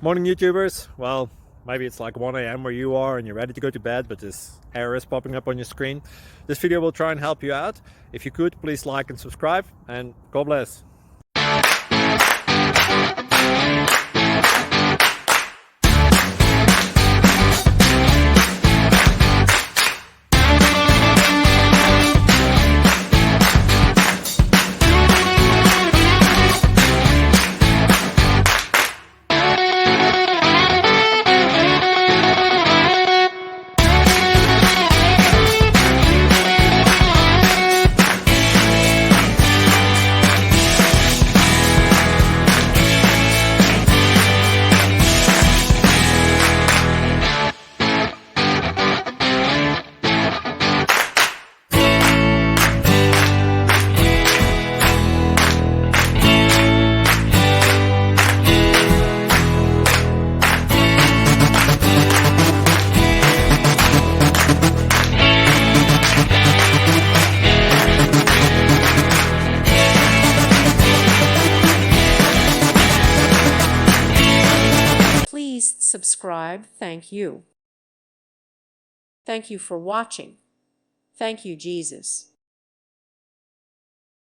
Morning YouTubers. Well, maybe it's like 1 a.m. where you are and you're ready to go to bed, but this error is popping up on your screen. This video will try and help you out. If you could, please like and subscribe, and God bless. Please subscribe. Thank you. Thank you for watching. Thank you, Jesus.